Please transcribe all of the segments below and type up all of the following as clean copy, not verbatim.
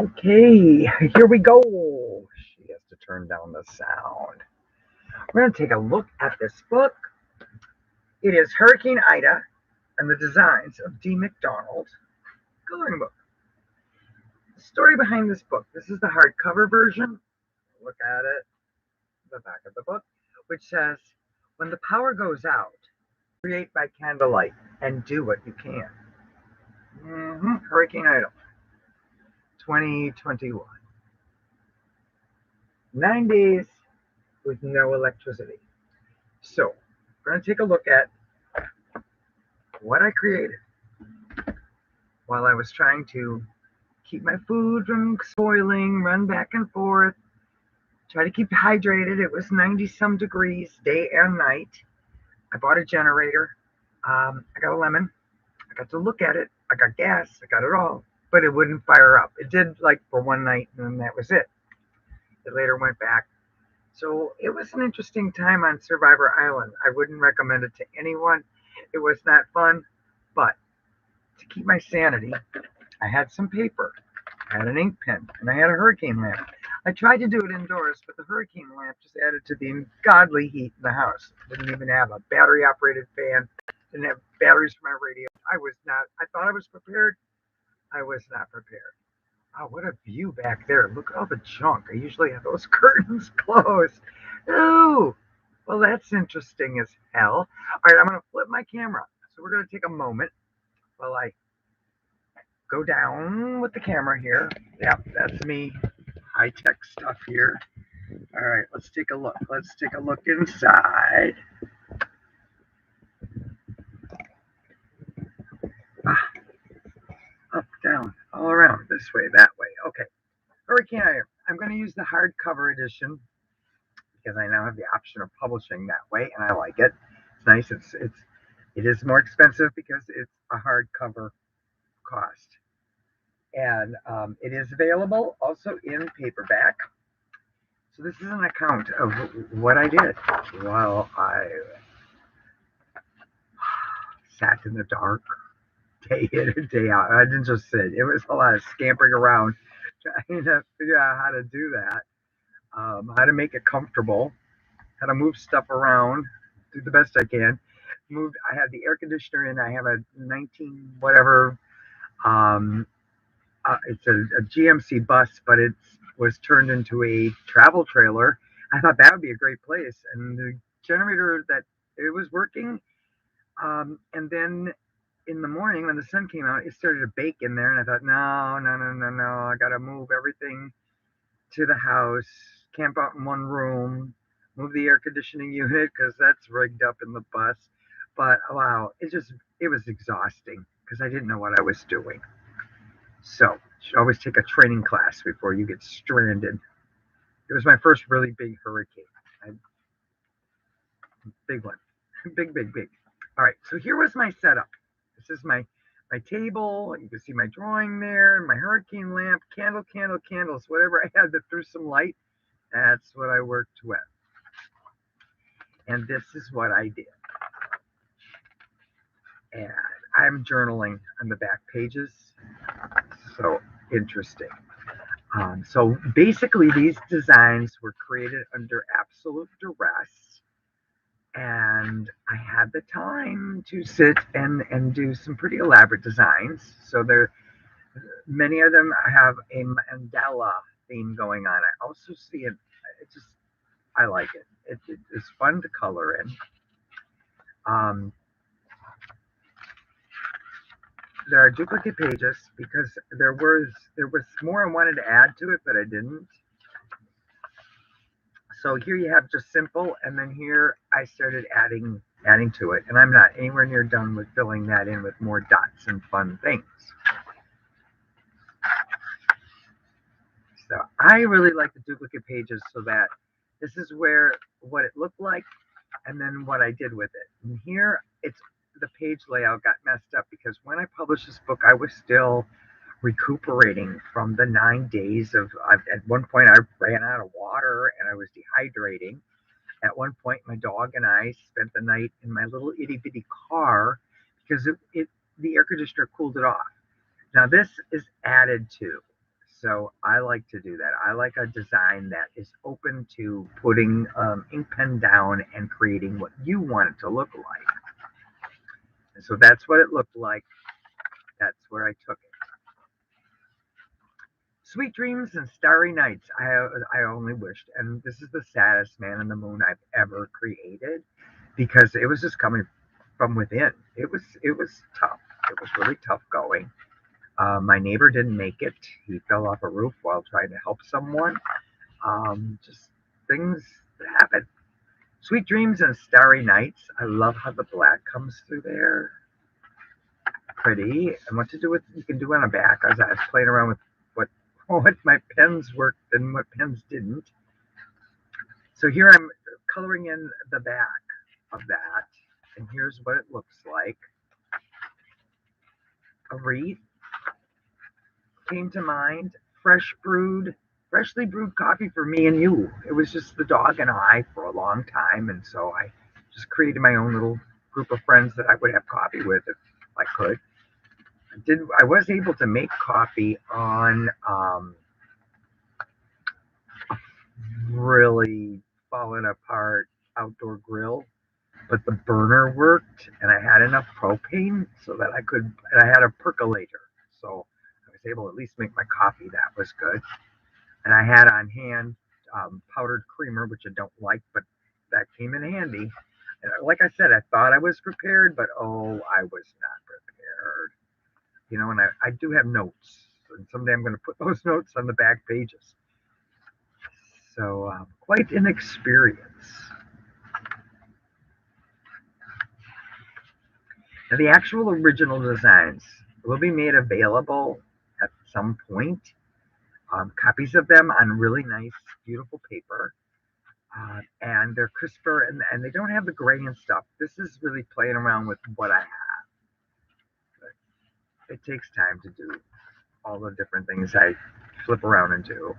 Okay, here we go. She has to turn down the sound. We're going to take a look at this book. It is Hurricane Ida and the Designs of D. McDonald coloring book. The story behind this book. This is the hardcover version. Look at it, the back of the book, which says, "When the power goes out, create by candlelight and do what you can." Hurricane Ida, 2021. 9 days with no electricity. So, we're going to take a look at what I created while I was trying to keep my food from spoiling, run back and forth, try to keep hydrated. It was 90 some degrees day and night. I bought a generator. I got a lemon. I got to look at it. I got gas. I got it all, but it wouldn't fire up. It did like for one night, and then that was it. It later went back. So it was an interesting time on Survivor Island. I wouldn't recommend it to anyone. It was not fun, but to keep my sanity, I had some paper, I had an ink pen, and I had a hurricane lamp. I tried to do it indoors, but the hurricane lamp just added to the ungodly heat in the house. Didn't even have a battery-operated fan, didn't have batteries for my radio. I thought I was prepared. I was not prepared. Oh, what a view back there. Look at all the junk. I usually have those curtains closed. Ooh, well, that's interesting as hell. All right, I'm going to flip my camera. So we're going to take a moment while I go down with the camera here. Yep, that's me. High-tech stuff here. All right, let's take a look. Let's take a look inside. Ah, up, down, all around, this way, that way. Okay, Hurricane Iron. I'm going to use the hardcover edition because I now have the option of publishing that way, and I like it. It's nice. It is more expensive because it's a hardcover cost, and it is available also in paperback. So this is an account of what I did while I sat in the dark day in and day out. I didn't just sit. It was a lot of scampering around trying to figure out how to do that, how to make it comfortable, how to move stuff around, do the best I can. I had the air conditioner in. I have a 19 whatever. Um, it's a GMC bus, but it was turned into a travel trailer. I thought that would be a great place, and the generator that it was working. And then in the morning when the sun came out, it started to bake in there, and I thought, no, no, no, no, no. I got to move everything to the house, camp out in one room, move the air conditioning unit because that's rigged up in the bus. But wow, it was exhausting because I didn't know what I was doing. So you should always take a training class before you get stranded. It was my first really big hurricane. Big one. Big, big, big. All right, so here was my setup. This is my table. You can see my drawing there, my hurricane lamp, candles, whatever I had that threw some light. That's what I worked with. And this is what I did. And I'm journaling on the back pages. So interesting. So basically, these designs were created under absolute duress. And I had the time to sit and do some pretty elaborate designs. So many of them have a mandala theme going on. I also see it. I like it. It's fun to color in. There are duplicate pages because there was more I wanted to add to it, but I didn't. So here you have just simple, and then here I started adding to it, and I'm not anywhere near done with filling that in with more dots and fun things. So I really like the duplicate pages so that this is what it looked like and then what I did with it. And here the page layout got messed up because when I published this book, I was still recuperating from the 9 days at one point I ran out of water and I was dehydrating. At one point, my dog and I spent the night in my little itty bitty car because the air conditioner cooled it off. Now this is added to, So I like to do that. I like a design that is open to putting ink pen down and creating what you want it to look like. And so that's what it looked like. That's where I took it. Sweet dreams and starry nights. I only wished, and this is the saddest man in the moon I've ever created because it was just coming from within. It was tough. It was really tough going. My neighbor didn't make it. He fell off a roof while trying to help someone. Just things that happen. Sweet dreams and starry nights. I love how the black comes through there. Pretty. And what to do with you can do on a back. I was playing around with what what my pens worked and what pens didn't. So here I'm coloring in the back of that. And here's what it looks like. A wreath came to mind. Freshly brewed coffee for me and you. It was just the dog and I for a long time. And so I just created my own little group of friends that I would have coffee with if I could. I was able to make coffee on really falling apart outdoor grill, but the burner worked and I had enough propane so that and I had a percolator. So I was able to at least make my coffee. That was good. And I had on hand powdered creamer, which I don't like, but that came in handy. And like I said, I thought I was prepared, but oh, I was not prepared. And I do have notes, and someday I'm going to put those notes on the back pages. So quite an experience. Now, the actual original designs will be made available at some point. Copies of them on really nice, beautiful paper. And they're crisper and they don't have the gray and stuff. This is really playing around with what I have. But it takes time to do all the different things I flip around and do.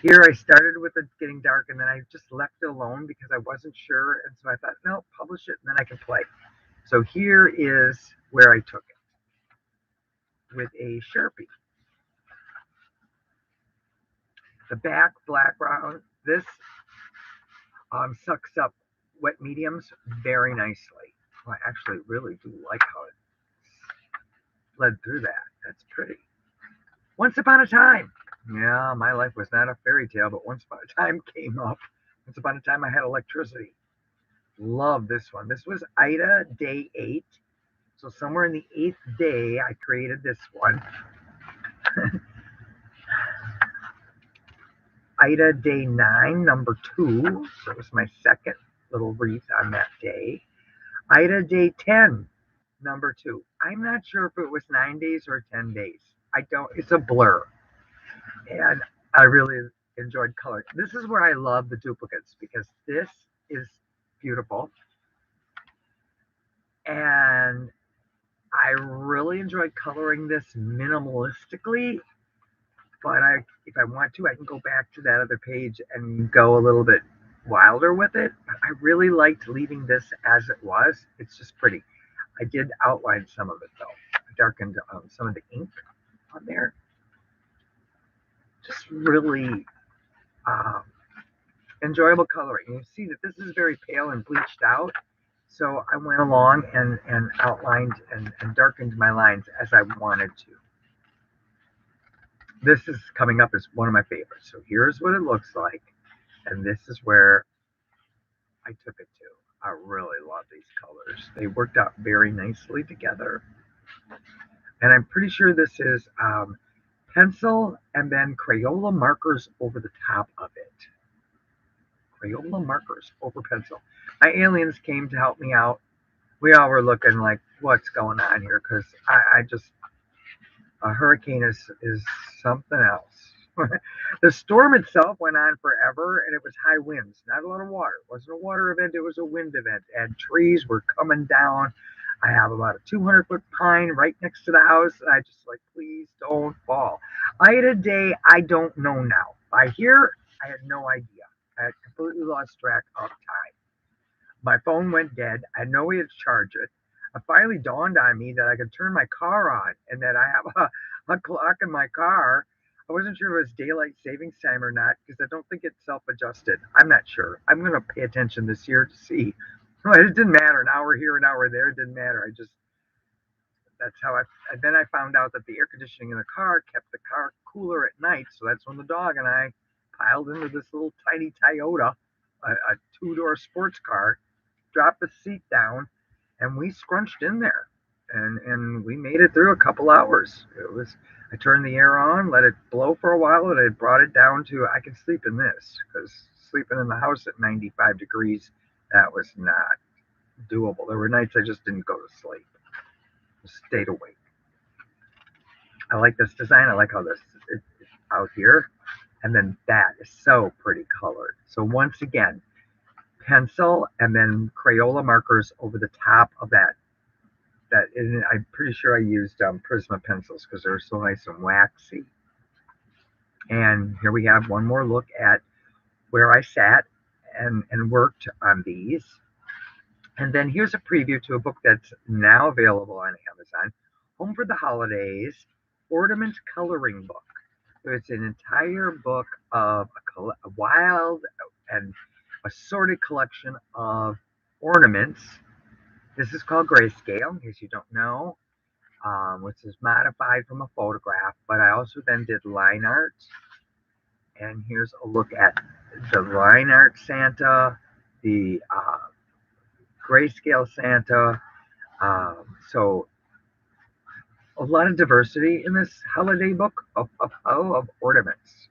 Here I started with it getting dark and then I just left it alone because I wasn't sure. And so I thought, no, publish it and then I can play. So here is where I took it with a Sharpie. The back background, this sucks up wet mediums very nicely. Well, I actually really do like how it led through that. That's pretty. Once upon a time. Yeah, my life was not a fairy tale, but once upon a time came up. Once upon a time I had electricity. Love this one. This was Ida Day 8. So somewhere in the 8th day, I created this one. Ida Day 9, number 2. So it was my second little wreath on that day. Ida Day 10, number 2. I'm not sure if it was 9 days or 10 days. It's a blur. And I really enjoyed coloring. This is where I love the duplicates because this is beautiful. And I really enjoyed coloring this minimalistically. But if I want to, I can go back to that other page and go a little bit wilder with it. I really liked leaving this as it was. It's just pretty. I did outline some of it though. I darkened some of the ink on there. Just really enjoyable coloring. You see that this is very pale and bleached out. So I went along and outlined and darkened my lines as I wanted to. This is coming up as one of my favorites. So here's what it looks like. And this is where I took it to. I really love these colors. They worked out very nicely together. And I'm pretty sure this is pencil and then Crayola markers over the top of it. Crayola markers over pencil. My aliens came to help me out. We all were looking like, what's going on here? Because I just, a hurricane is something else. The storm itself went on forever, and it was high winds, not a lot of water. It wasn't a water event, it was a wind event, and trees were coming down. I have about a 200-foot pine right next to the house, and I just like, please don't fall. Ida Day, I don't know now. By here, I had no idea. I had completely lost track of time. My phone went dead. I had no way to charge it. It finally dawned on me that I could turn my car on and that I have a clock in my car I wasn't sure if it was daylight savings time or not because I don't think it's self-adjusted. I'm not sure. I'm going to pay attention this year to see. It didn't matter. An hour here, an hour there. It didn't matter. I just, that's how I, and then I found out that the air conditioning in the car kept the car cooler at night. So that's when the dog and I piled into this little tiny Toyota, a two-door sports car, dropped the seat down, and we scrunched in there, and we made it through a couple hours. It was, I turned the air on, let it blow for a while, and I brought it down to I can sleep in this because sleeping in the house at 95 degrees, that was not doable. There were nights I just didn't go to sleep, just stayed awake. I like this design. I like how this is out here, and then that is so pretty colored. So once again, pencil and then Crayola markers over the top of that. And I'm pretty sure I used Prisma pencils because they're so nice and waxy. And here we have one more look at where I sat and worked on these. And then here's a preview to a book that's now available on Amazon, Home for the Holidays, Ornament Coloring Book. So it's an entire book of a wild and assorted collection of ornaments. This is called grayscale, in case you don't know, which is modified from a photograph. But I also then did line art. And here's a look at the line art Santa, the grayscale Santa. So a lot of diversity in this holiday book of ornaments.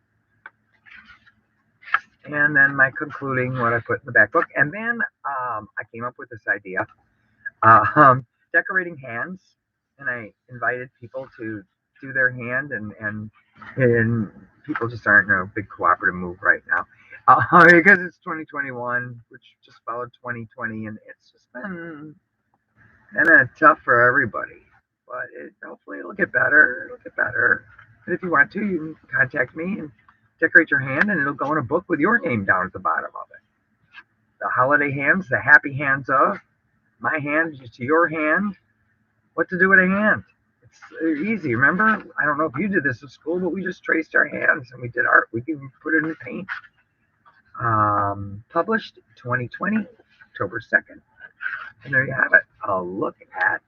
And then my concluding what I put in the back book. And then I came up with this idea, decorating hands. And I invited people to do their hand, and people just aren't in a big cooperative move right now. Because it's 2021, which just followed 2020, and it's just been tough for everybody. But hopefully it'll get better. It'll get better. And if you want to, you can contact me and decorate your hand, and it'll go in a book with your name down at the bottom of it. The holiday hands, the happy hands of my hand to your hand. What to do with a hand? It's easy. Remember, I don't know if you did this at school, but we just traced our hands and we did art. We can put it in paint. Published 2020, October 2nd. And there you have it. A look at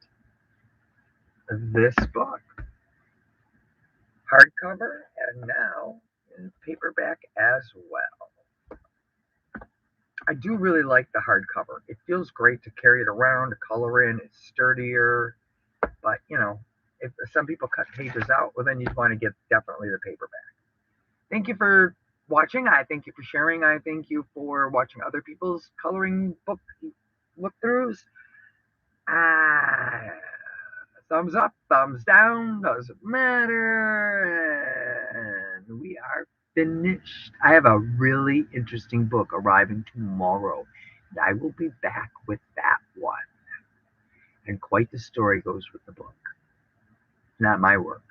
this book. Hardcover and now in paperback as well. I do really like the hardcover. It feels great to carry it around, to color in. It's sturdier. But, if some people cut pages out, well, then you'd want to get definitely the paperback. Thank you for watching. I thank you for sharing. I thank you for watching other people's coloring book look-throughs. Thumbs up, thumbs down, doesn't matter. And we are finished. I have a really interesting book arriving tomorrow. And I will be back with that one. And quite the story goes with the book. Not my work.